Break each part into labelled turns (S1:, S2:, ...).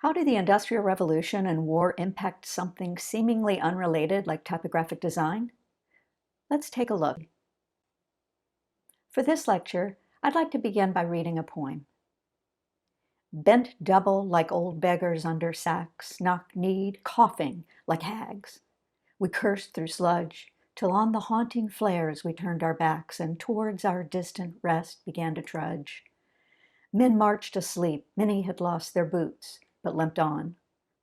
S1: How did the Industrial Revolution and war impact something seemingly unrelated like typographic design? Let's take a look. For this lecture, I'd like to begin by reading a poem. Bent double like old beggars under sacks, knock-kneed, coughing like hags. We cursed through sludge, till on the haunting flares we turned our backs and towards our distant rest began to trudge. Men marched asleep, many had lost their boots, but limped on.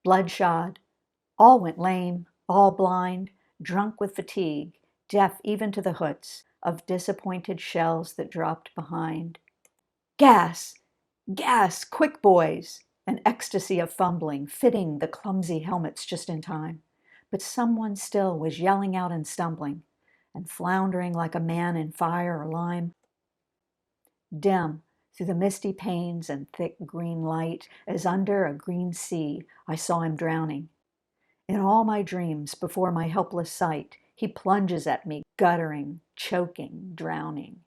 S1: Bloodshod, all went lame, all blind, drunk with fatigue, deaf even to the hoots of disappointed shells that dropped behind. Gas! Gas! Quick, boys! An ecstasy of fumbling, fitting the clumsy helmets just in time. But someone still was yelling out and stumbling, and floundering like a man in fire or lime. Dim, through the misty panes and thick green light, as under a green sea, I saw him drowning. In all my dreams, before my helpless sight, he plunges at me, guttering, choking, drowning.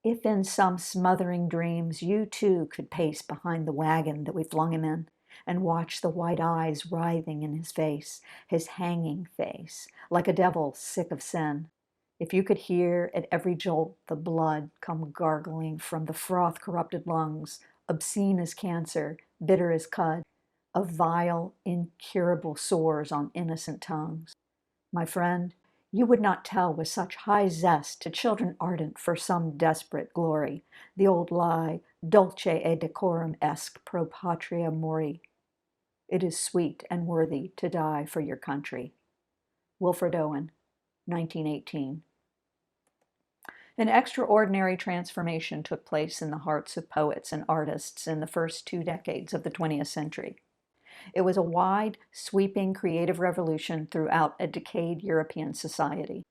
S1: If in some smothering dreams you too could pace behind the wagon that we flung him in, and watch the white eyes writhing in his hanging face, like a devil sick of sin. If you could hear at every jolt the blood come gargling from the froth-corrupted lungs, obscene as cancer, bitter as cud, of vile, incurable sores on innocent tongues. My friend, you would not tell with such high zest to children ardent for some desperate glory, the old lie, dulce et decorum est pro patria mori. It is sweet and worthy to die for your country. Wilfred Owen, 1918. An extraordinary transformation took place in the hearts of poets and artists in the first 2 decades of the 20th century. It was a wide, sweeping creative revolution throughout a decayed European society.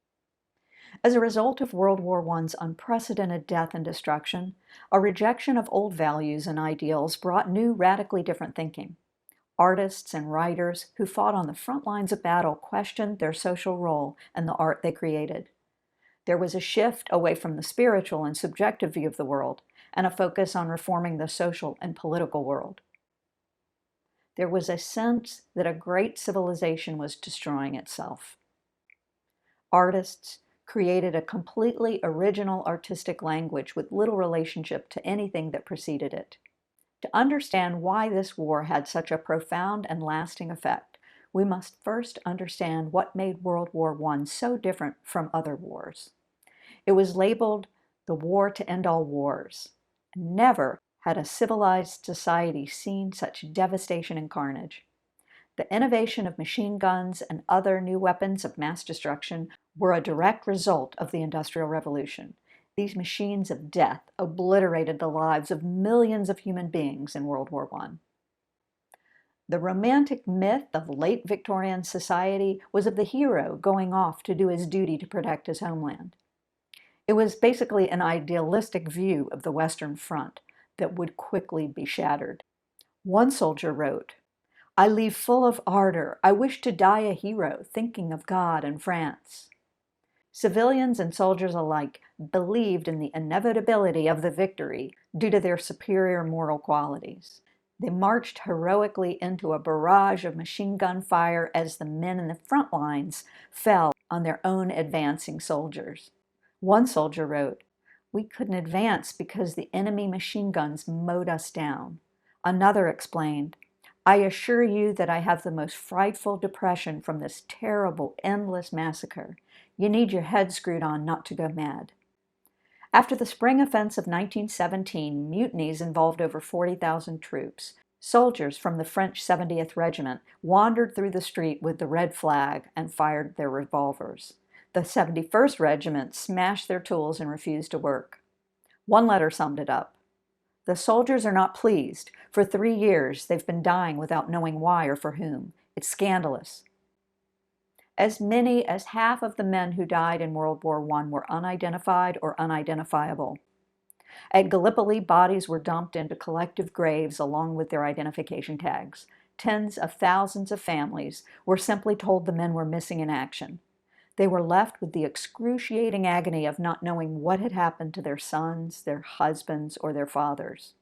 S1: As a result of World War I's unprecedented death and destruction, a rejection of old values and ideals brought new, radically different thinking. Artists and writers who fought on the front lines of battle questioned their social role and the art they created. There was a shift away from the spiritual and subjective view of the world and a focus on reforming the social and political world. There was a sense that a great civilization was destroying itself. Artists created a completely original artistic language with little relationship to anything that preceded it. To understand why this war had such a profound and lasting effect, we must first understand what made World War I so different from other wars. It was labeled the war to end all wars. Never had a civilized society seen such devastation and carnage. The innovation of machine guns and other new weapons of mass destruction were a direct result of the Industrial Revolution. These machines of death obliterated the lives of millions of human beings in World War I. The romantic myth of late Victorian society was of the hero going off to do his duty to protect his homeland. It was basically an idealistic view of the Western Front that would quickly be shattered. One soldier wrote, "I leave full of ardor. I wish to die a hero, thinking of God and France." Civilians and soldiers alike believed in the inevitability of the victory due to their superior moral qualities. They marched heroically into a barrage of machine gun fire as the men in the front lines fell on their own advancing soldiers. One soldier wrote, "We couldn't advance because the enemy machine guns mowed us down." Another explained, "I assure you that I have the most frightful depression from this terrible, endless massacre. You need your head screwed on not to go mad." After the spring offense of 1917, mutinies involved over 40,000 troops. Soldiers from the French 70th Regiment wandered through the street with the red flag and fired their revolvers. The 71st Regiment smashed their tools and refused to work. One letter summed it up. "The soldiers are not pleased. For 3 years, they've been dying without knowing why or for whom. It's scandalous." As many as half of the men who died in World War I were unidentified or unidentifiable. At Gallipoli, bodies were dumped into collective graves along with their identification tags. Tens of thousands of families were simply told the men were missing in action. They were left with the excruciating agony of not knowing what had happened to their sons, their husbands, or their fathers.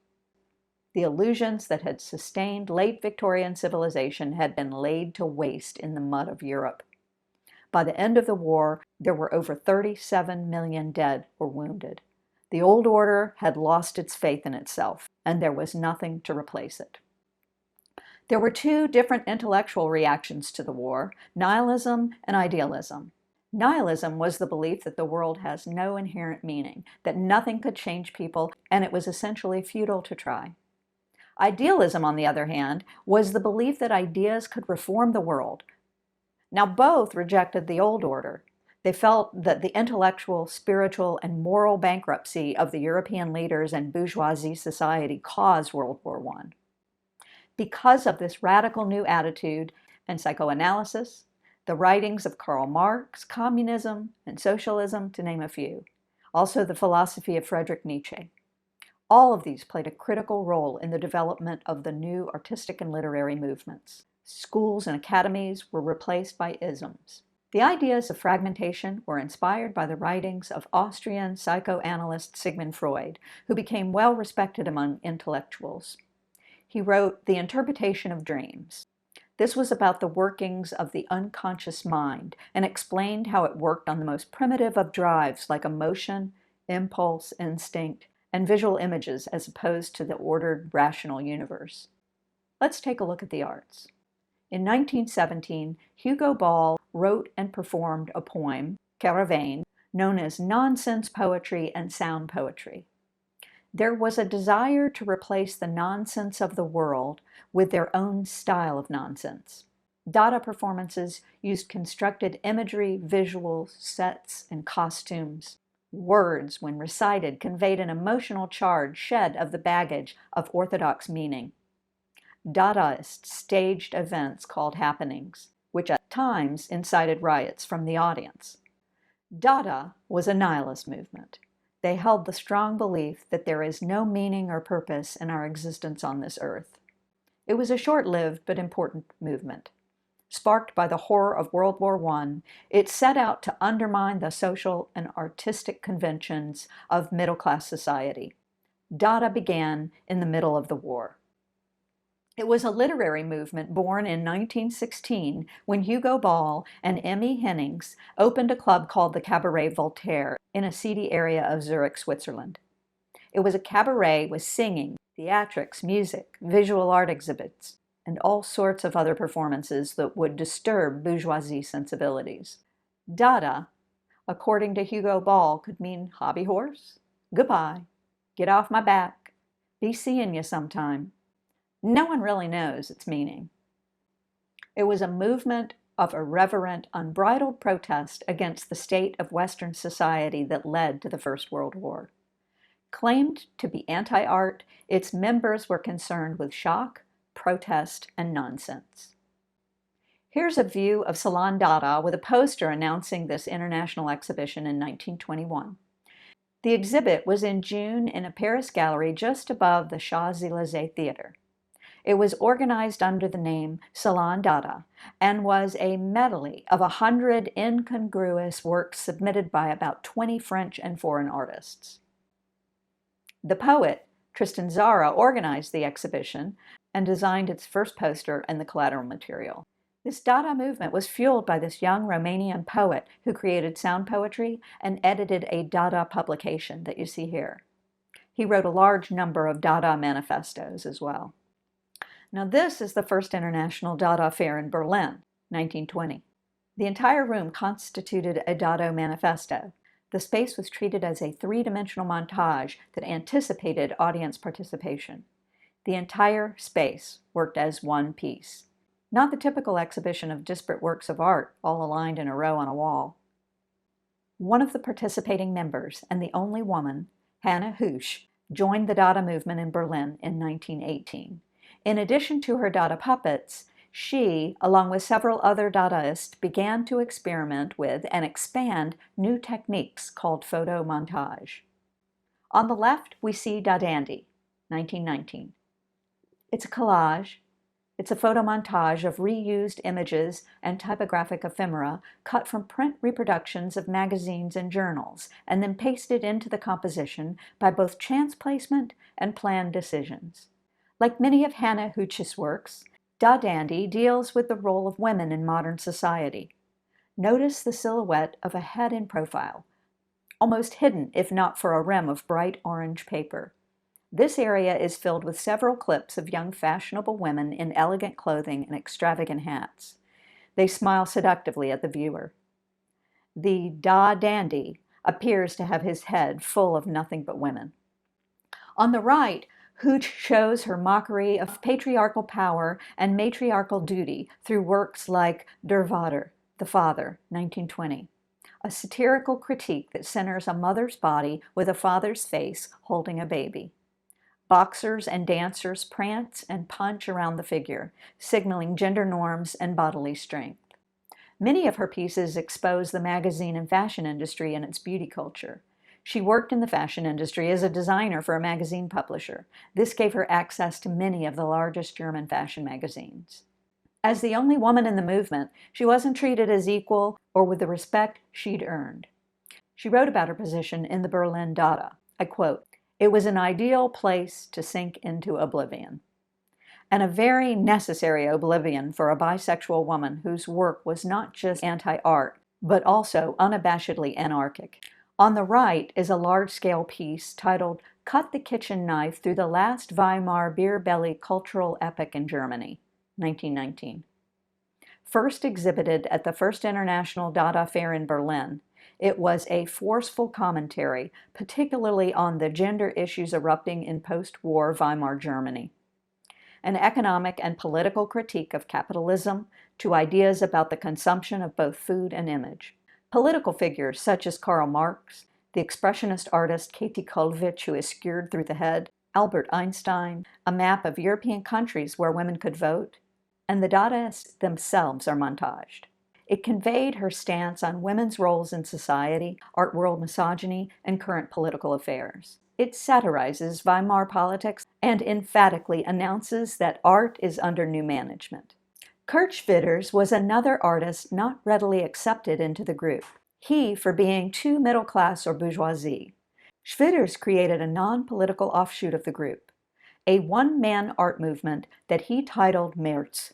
S1: The illusions that had sustained late Victorian civilization had been laid to waste in the mud of Europe. By the end of the war, there were over 37 million dead or wounded. The old order had lost its faith in itself, and there was nothing to replace it. There were two different intellectual reactions to the war: nihilism and idealism. Nihilism was the belief that the world has no inherent meaning, that nothing could change people, and it was essentially futile to try. Idealism, on the other hand, was the belief that ideas could reform the world. Now, both rejected the old order. They felt that the intellectual, spiritual, and moral bankruptcy of the European leaders and bourgeoisie society caused World War I. Because of this radical new attitude and psychoanalysis, the writings of Karl Marx, communism, and socialism, to name a few, also the philosophy of Friedrich Nietzsche. All of these played a critical role in the development of the new artistic and literary movements. Schools and academies were replaced by isms. The ideas of fragmentation were inspired by the writings of Austrian psychoanalyst Sigmund Freud, who became well respected among intellectuals. He wrote The Interpretation of Dreams. This was about the workings of the unconscious mind and explained how it worked on the most primitive of drives like emotion, impulse, instinct, and visual images as opposed to the ordered, rational universe. Let's take a look at the arts. In 1917, Hugo Ball wrote and performed a poem, Caravane, known as nonsense poetry and sound poetry. There was a desire to replace the nonsense of the world with their own style of nonsense. Dada performances used constructed imagery, visuals, sets, and costumes. Words, when recited, conveyed an emotional charge shed of the baggage of orthodox meaning. Dadaists staged events called happenings, which at times incited riots from the audience. Dada was a nihilist movement. They held the strong belief that there is no meaning or purpose in our existence on this earth. It was a short-lived but important movement. Sparked by the horror of World War I, it set out to undermine the social and artistic conventions of middle-class society. Dada began in the middle of the war. It was a literary movement born in 1916 when Hugo Ball and Emmy Hennings opened a club called the Cabaret Voltaire in a seedy area of Zurich, Switzerland. It was a cabaret with singing, theatrics, music, visual art exhibits, and all sorts of other performances that would disturb bourgeoisie sensibilities. Dada, according to Hugo Ball, could mean hobby horse, goodbye, get off my back, be seeing you sometime. No one really knows its meaning. It was a movement of irreverent, unbridled protest against the state of Western society that led to the First World War. Claimed to be anti-art, its members were concerned with shock, protest, and nonsense. Here's a view of Salon Dada with a poster announcing this international exhibition in 1921. The exhibit was in June in a Paris gallery just above the Champs-Élysées Theater. It was organized under the name Salon Dada and was a medley of 100 incongruous works submitted by about 20 French and foreign artists. The poet, Tristan Tzara, organized the exhibition and designed its first poster and the collateral material. This Dada movement was fueled by this young Romanian poet who created sound poetry and edited a Dada publication that you see here. He wrote a large number of Dada manifestos as well. Now this is the first International Dada Fair in Berlin, 1920. The entire room constituted a Dada manifesto. The space was treated as a three-dimensional montage that anticipated audience participation. The entire space worked as one piece. Not the typical exhibition of disparate works of art all aligned in a row on a wall. One of the participating members, and the only woman, Hannah Höch, joined the Dada movement in Berlin in 1918. In addition to her Dada puppets, she, along with several other Dadaists, began to experiment with and expand new techniques called photomontage. On the left, we see Dadandy, 1919. It's a collage. It's a photomontage of reused images and typographic ephemera cut from print reproductions of magazines and journals, and then pasted into the composition by both chance placement and planned decisions. Like many of Hannah Höch's works, Da Dandy deals with the role of women in modern society. Notice the silhouette of a head in profile, almost hidden if not for a rim of bright orange paper. This area is filled with several clips of young fashionable women in elegant clothing and extravagant hats. They smile seductively at the viewer. The Da Dandy appears to have his head full of nothing but women. On the right, Höch shows her mockery of patriarchal power and matriarchal duty through works like Der Vater, The Father, 1920, a satirical critique that centers a mother's body with a father's face holding a baby. Boxers and dancers prance and punch around the figure, signaling gender norms and bodily strength. Many of her pieces expose the magazine and fashion industry and its beauty culture. She worked in the fashion industry as a designer for a magazine publisher. This gave her access to many of the largest German fashion magazines. As the only woman in the movement, she wasn't treated as equal or with the respect she'd earned. She wrote about her position in the Berlin Dada. I quote, "It was an ideal place to sink into oblivion," and a very necessary oblivion for a bisexual woman whose work was not just anti-art, but also unabashedly anarchic. On the right is a large-scale piece titled "Cut the Kitchen Knife Through the Last Weimar Beer Belly Cultural Epoch in Germany," 1919. First exhibited at the First International Dada Fair in Berlin, it was a forceful commentary, particularly on the gender issues erupting in post-war Weimar Germany. An economic and political critique of capitalism to ideas about the consumption of both food and image. Political figures such as Karl Marx, the expressionist artist Katie Kollwitsch, who is skewered through the head, Albert Einstein, a map of European countries where women could vote, and the Dadaists themselves are montaged. It conveyed her stance on women's roles in society, art world misogyny, and current political affairs. It satirizes Weimar politics and emphatically announces that art is under new management. Kurt Schwitters was another artist not readily accepted into the group, he for being too middle class or bourgeoisie. Schwitters created a non-political offshoot of the group, a one-man art movement that he titled Merz,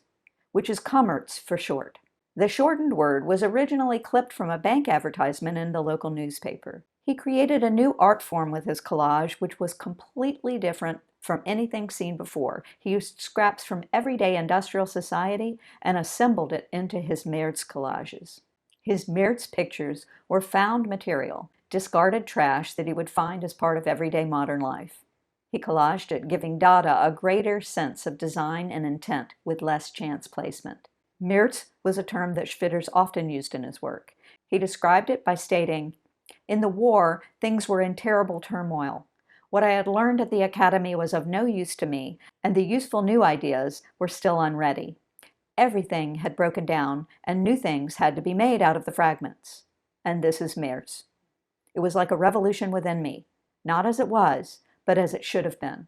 S1: which is Kommerz for short. The shortened word was originally clipped from a bank advertisement in the local newspaper. He created a new art form with his collage, which was completely different from anything seen before. He used scraps from everyday industrial society and assembled it into his Merz collages. His Merz pictures were found material, discarded trash that he would find as part of everyday modern life. He collaged it, giving Dada a greater sense of design and intent with less chance placement. Merz was a term that Schwitters often used in his work. He described it by stating, "In the war, things were in terrible turmoil. What I had learned at the academy was of no use to me, and the useful new ideas were still unready. Everything had broken down, and new things had to be made out of the fragments. And this is Merz. It was like a revolution within me, not as it was, but as it should have been."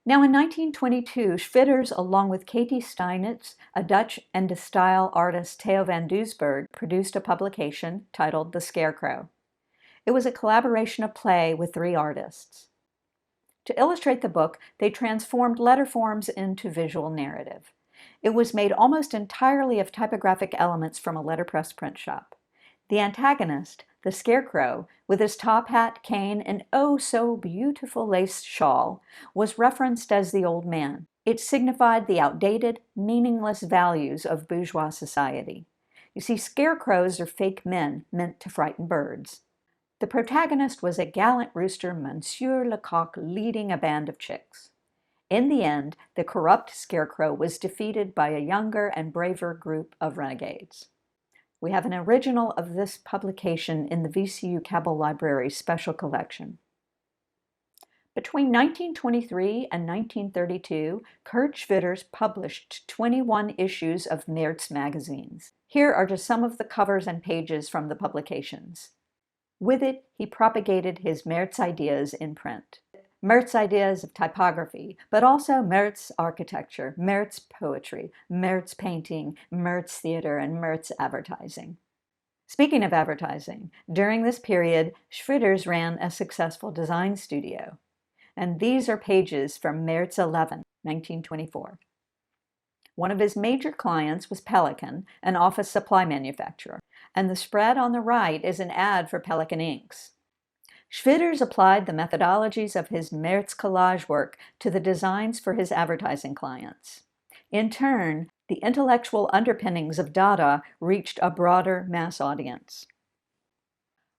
S1: Now in 1922, Schwitters, along with Katie Steinitz, a Dutch and de style artist Theo van Doesburg, produced a publication titled The Scarecrow. It was a collaboration of play with 3 artists. To illustrate the book, they transformed letter forms into visual narrative. It was made almost entirely of typographic elements from a letterpress print shop. The antagonist, the Scarecrow, with his top hat, cane, and oh so beautiful lace shawl, was referenced as the old man. It signified the outdated, meaningless values of bourgeois society. You see, scarecrows are fake men meant to frighten birds. The protagonist was a gallant rooster, Monsieur Lecoq, leading a band of chicks. In the end, the corrupt Scarecrow was defeated by a younger and braver group of renegades. We have an original of this publication in the VCU Cabell Library Special Collection. Between 1923 and 1932, Kurt Schwitters published 21 issues of Merz magazines. Here are just some of the covers and pages from the publications. With it, he propagated his Merz ideas in print. Merz ideas of typography, but also Merz architecture, Merz poetry, Merz painting, Merz theater, and Merz advertising. Speaking of advertising, during this period, Schwitters ran a successful design studio. and these are pages from Merz 11, 1924. One of his major clients was Pelikan, an office supply manufacturer, and the spread on the right is an ad for Pelikan inks. Schwitters applied the methodologies of his Merz collage work to the designs for his advertising clients. In turn, the intellectual underpinnings of Dada reached a broader mass audience.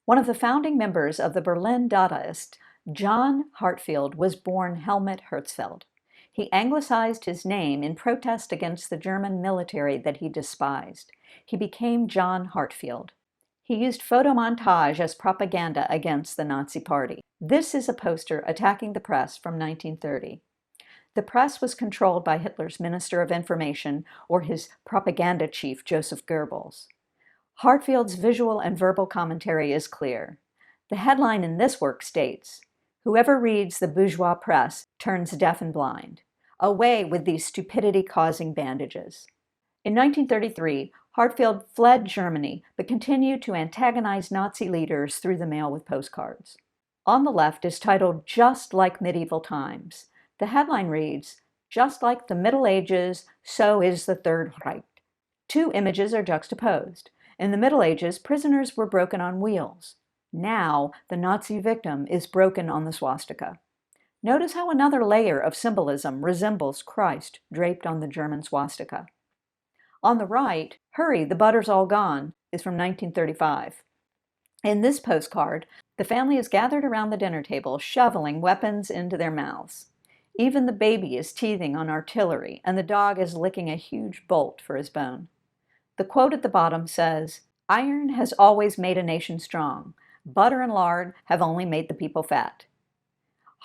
S1: One of the founding members of the Berlin Dadaists, John Heartfield, was born Helmut Herzfeld. He anglicized his name in protest against the German military that he despised. He became John Heartfield. He used photomontage as propaganda against the Nazi Party. This is a poster attacking the press from 1930. The press was controlled by Hitler's Minister of Information, or his propaganda chief, Joseph Goebbels. Heartfield's visual and verbal commentary is clear. The headline in this work states, "Whoever reads the bourgeois press turns deaf and blind. Away with these stupidity-causing bandages." In 1933, Heartfield fled Germany, but continued to antagonize Nazi leaders through the mail with postcards. On the left is titled "Just Like Medieval Times." The headline reads, "Just like the Middle Ages, so is the Third Reich." Two images are juxtaposed. In the Middle Ages, prisoners were broken on wheels. Now, the Nazi victim is broken on the swastika. Notice how another layer of symbolism resembles Christ draped on the German swastika. On the right, "Hurry, the butter's all gone," is from 1935. In this postcard, the family is gathered around the dinner table, shoveling weapons into their mouths. Even the baby is teething on artillery, and the dog is licking a huge bolt for his bone. The quote at the bottom says, "Iron has always made a nation strong. Butter and lard have only made the people fat."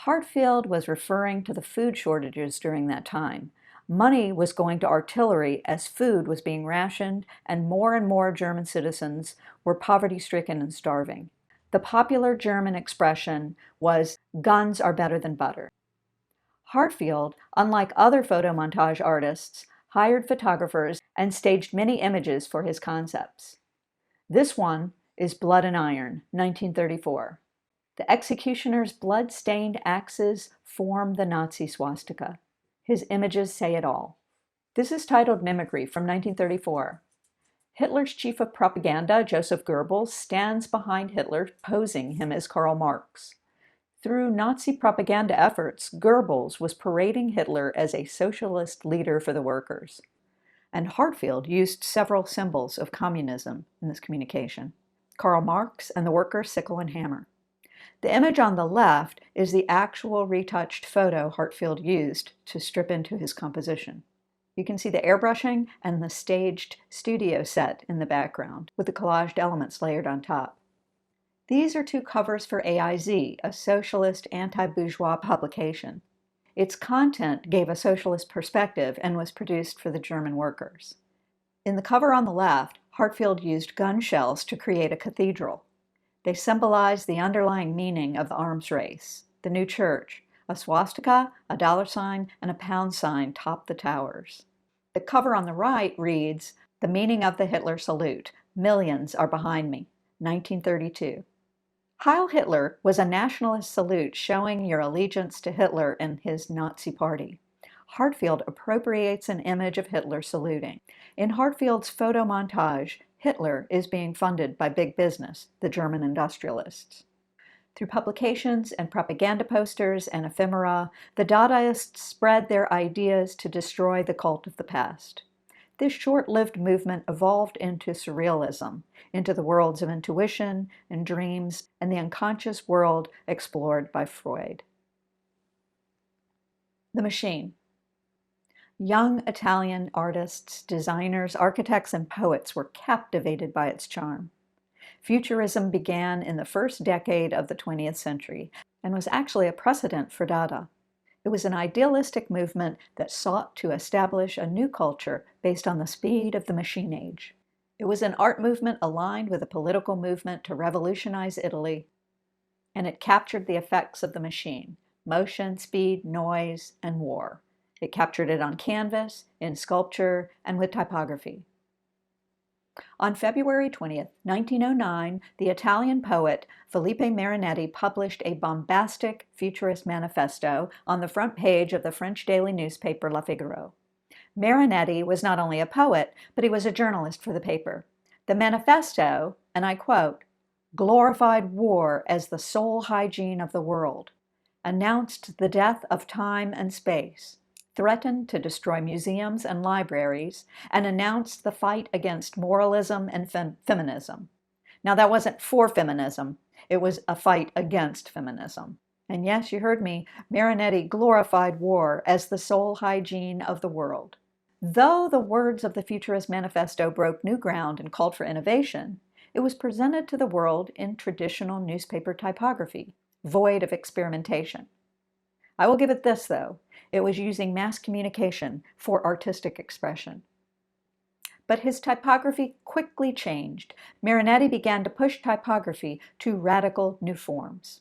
S1: Heartfield was referring to the food shortages during that time. Money was going to artillery as food was being rationed, and more German citizens were poverty-stricken and starving. The popular German expression was, "Guns are better than butter." Heartfield, unlike other photomontage artists, hired photographers and staged many images for his concepts. This one is Blood and Iron, 1934. The executioner's blood-stained axes form the Nazi swastika. His images say it all. This is titled Mimicry from 1934. Hitler's chief of propaganda, Joseph Goebbels, stands behind Hitler, posing him as Karl Marx. Through Nazi propaganda efforts, Goebbels was parading Hitler as a socialist leader for the workers. And Heartfield used several symbols of communism in this communication: Karl Marx and the worker's sickle and hammer. The image on the left is the actual retouched photo Heartfield used to strip into his composition. You can see the airbrushing and the staged studio set in the background, with the collaged elements layered on top. These are two covers for AIZ, a socialist anti-bourgeois publication. Its content gave a socialist perspective and was produced for the German workers. In the cover on the left, Heartfield used gun shells to create a cathedral. They symbolize the underlying meaning of the arms race. The new church, a swastika, a $, and a pound sign top the towers. The cover on the right reads, "The meaning of the Hitler salute. Millions are behind me. 1932. Heil Hitler was a nationalist salute showing your allegiance to Hitler and his Nazi party. Heartfield appropriates an image of Hitler saluting. In Heartfield's photomontage, Hitler is being funded by big business, the German industrialists. Through publications and propaganda posters and ephemera, the Dadaists spread their ideas to destroy the cult of the past. This short-lived movement evolved into surrealism, into the worlds of intuition and dreams, and the unconscious world explored by Freud. The Machine. Young Italian artists, designers, architects, and poets were captivated by its charm. Futurism began in the first decade of the 20th century and was actually a precedent for Dada. It was an idealistic movement that sought to establish a new culture based on the speed of the machine age. It was an art movement aligned with a political movement to revolutionize Italy, and it captured the effects of the machine: motion, speed, noise, and war. It captured it on canvas, in sculpture, and with typography. On February 20th, 1909, the Italian poet Felipe Marinetti published a bombastic futurist manifesto on the front page of the French daily newspaper Le Figaro. Marinetti was not only a poet, but he was a journalist for the paper. The manifesto, and I quote, glorified war as the sole hygiene of the world, announced the death of time and space, threatened to destroy museums and libraries, and announced the fight against moralism and feminism. Now, that wasn't for feminism, it was a fight against feminism. And yes, you heard me, Marinetti glorified war as the sole hygiene of the world. Though the words of the Futurist Manifesto broke new ground and called for innovation, it was presented to the world in traditional newspaper typography, void of experimentation. I will give it this, though. It was using mass communication for artistic expression. But his typography quickly changed. Marinetti began to push typography to radical new forms.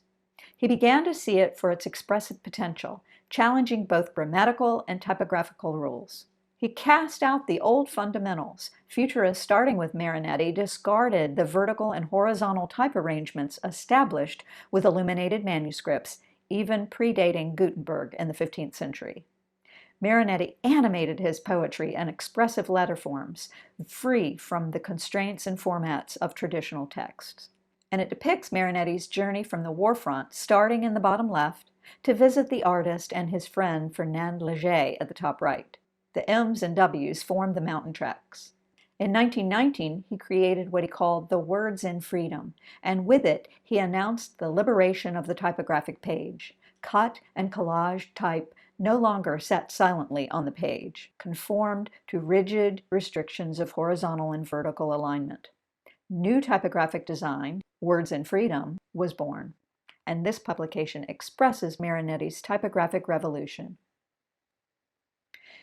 S1: He began to see it for its expressive potential, challenging both grammatical and typographical rules. He cast out the old fundamentals. Futurists, starting with Marinetti, discarded the vertical and horizontal type arrangements established with illuminated manuscripts, even predating Gutenberg in the 15th century. Marinetti animated his poetry and expressive letter forms, free from the constraints and formats of traditional texts. And it depicts Marinetti's journey from the war front, starting in the bottom left, to visit the artist and his friend Fernand Léger at the top right. The M's and W's formed the mountain tracks. In 1919, he created what he called the Words in Freedom, and with it, he announced the liberation of the typographic page. Cut and collage type no longer sat silently on the page, conformed to rigid restrictions of horizontal and vertical alignment. New typographic design, Words in Freedom, was born, and this publication expresses Marinetti's typographic revolution.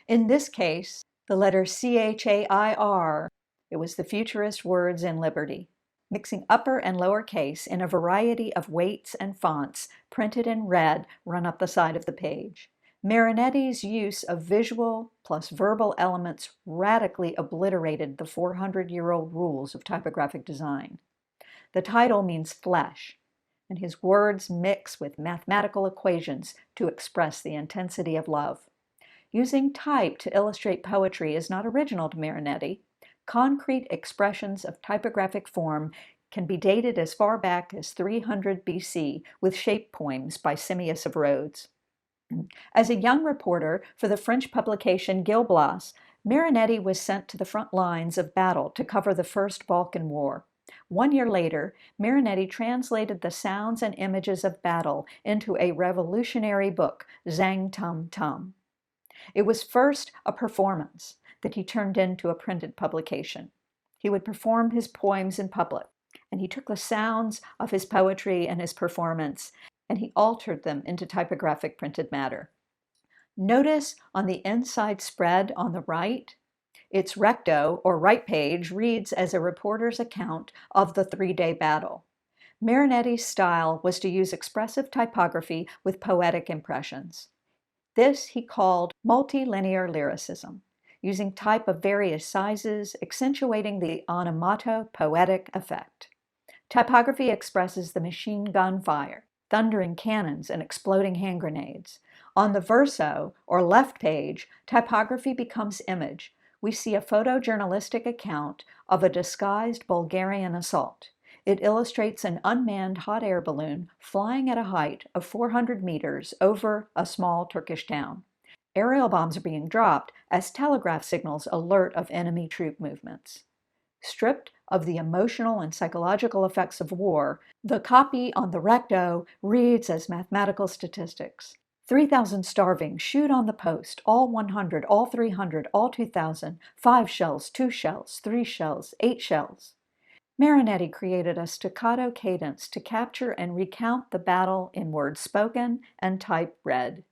S1: In this case, the letter CHAIR, it was the futurist Words in Liberty, mixing upper and lower case in a variety of weights and fonts printed in red run up the side of the page. Marinetti's use of visual plus verbal elements radically obliterated the 400-year-old rules of typographic design. The title means flesh, and his words mix with mathematical equations to express the intensity of love. Using type to illustrate poetry is not original to Marinetti. Concrete expressions of typographic form can be dated as far back as 300 BC with shape poems by Simmias of Rhodes. As a young reporter for the French publication Gil Blas, Marinetti was sent to the front lines of battle to cover the First Balkan War. 1 year later, Marinetti translated the sounds and images of battle into a revolutionary book, Zang Tum Tum. It was first a performance that he turned into a printed publication. He would perform his poems in public, and he took the sounds of his poetry and his performance, and he altered them into typographic printed matter. Notice on the inside spread on the right, its recto, or right page, reads as a reporter's account of the 3-day battle. Marinetti's style was to use expressive typography with poetic impressions. This he called multilinear lyricism, using type of various sizes, accentuating the onomatopoetic effect. Typography expresses the machine gun fire, thundering cannons and exploding hand grenades. On the verso, or left page, typography becomes image. We see a photojournalistic account of a disguised Bulgarian assault. It illustrates an unmanned hot air balloon flying at a height of 400 meters over a small Turkish town. Aerial bombs are being dropped as telegraph signals alert of enemy troop movements. Stripped of the emotional and psychological effects of war, the copy on the recto reads as mathematical statistics. 3,000 starving, shoot on the post, all 100, all 300, all 2,000, 5 shells, 2 shells, 3 shells, 8 shells. Marinetti created a staccato cadence to capture and recount the battle in words spoken and type read.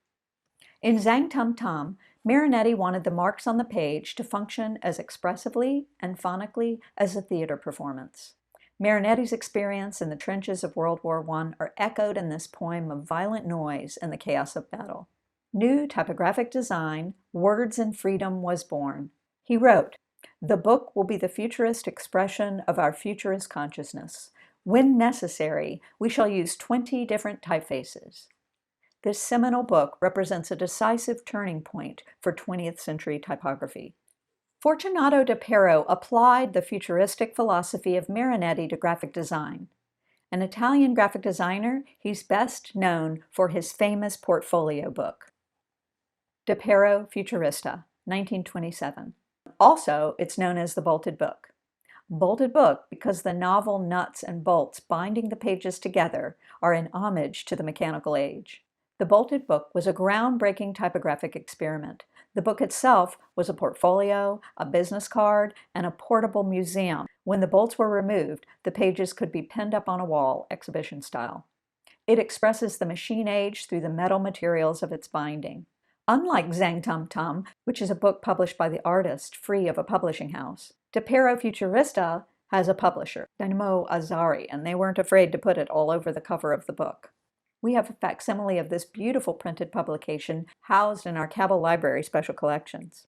S1: In Zang Tum Tum, Marinetti wanted the marks on the page to function as expressively and phonically as a theater performance. Marinetti's experience in the trenches of World War I are echoed in this poem of violent noise and the chaos of battle. New typographic design, Words in Freedom, was born. He wrote, The book will be the futurist expression of our futurist consciousness. When necessary, we shall use 20 different typefaces. This seminal book represents a decisive turning point for 20th century typography. Fortunato da Pero applied the futuristic philosophy of Marinetti to graphic design. An Italian graphic designer, he's best known for his famous portfolio book, Da Pero Futurista, 1927. Also, it's known as the Bolted Book. Bolted Book because the novel nuts and bolts binding the pages together are an homage to the mechanical age. The Bolted Book was a groundbreaking typographic experiment. The book itself was a portfolio, a business card, and a portable museum. When the bolts were removed, the pages could be pinned up on a wall, exhibition style. It expresses the machine age through the metal materials of its binding. Unlike Zang Tum Tum, which is a book published by the artist, free of a publishing house, Da Pero Futurista has a publisher, Dynamo Azari, and they weren't afraid to put it all over the cover of the book. We have a facsimile of this beautiful printed publication housed in our Cabell Library Special Collections.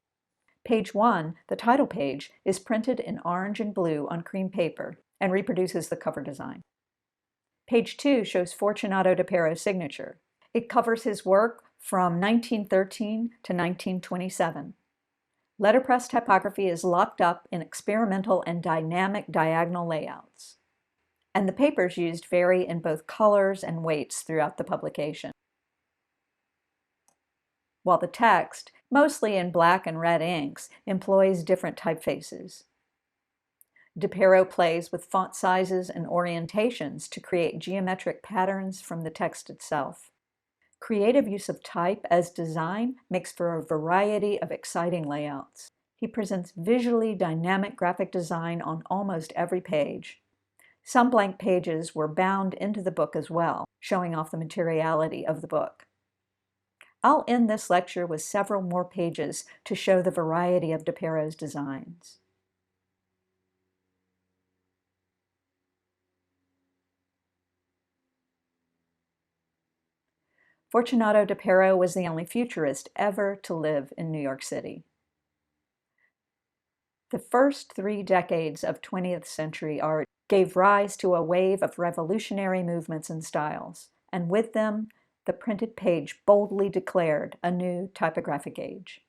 S1: Page 1, the title page, is printed in orange and blue on cream paper and reproduces the cover design. Page 2 shows Fortunato da Pero's signature. It covers his work from 1913 to 1927. Letterpress typography is locked up in experimental and dynamic diagonal layouts, and the papers used vary in both colors and weights throughout the publication. While the text, mostly in black and red inks, employs different typefaces. Da Pero plays with font sizes and orientations to create geometric patterns from the text itself. Creative use of type as design makes for a variety of exciting layouts. He presents visually dynamic graphic design on almost every page. Some blank pages were bound into the book as well, showing off the materiality of the book. I'll end this lecture with several more pages to show the variety of Da Pero's designs. Fortunato da Pero was the only futurist ever to live in New York City. The first 3 decades of 20th century art gave rise to a wave of revolutionary movements and styles, and with them, the printed page boldly declared a new typographic age.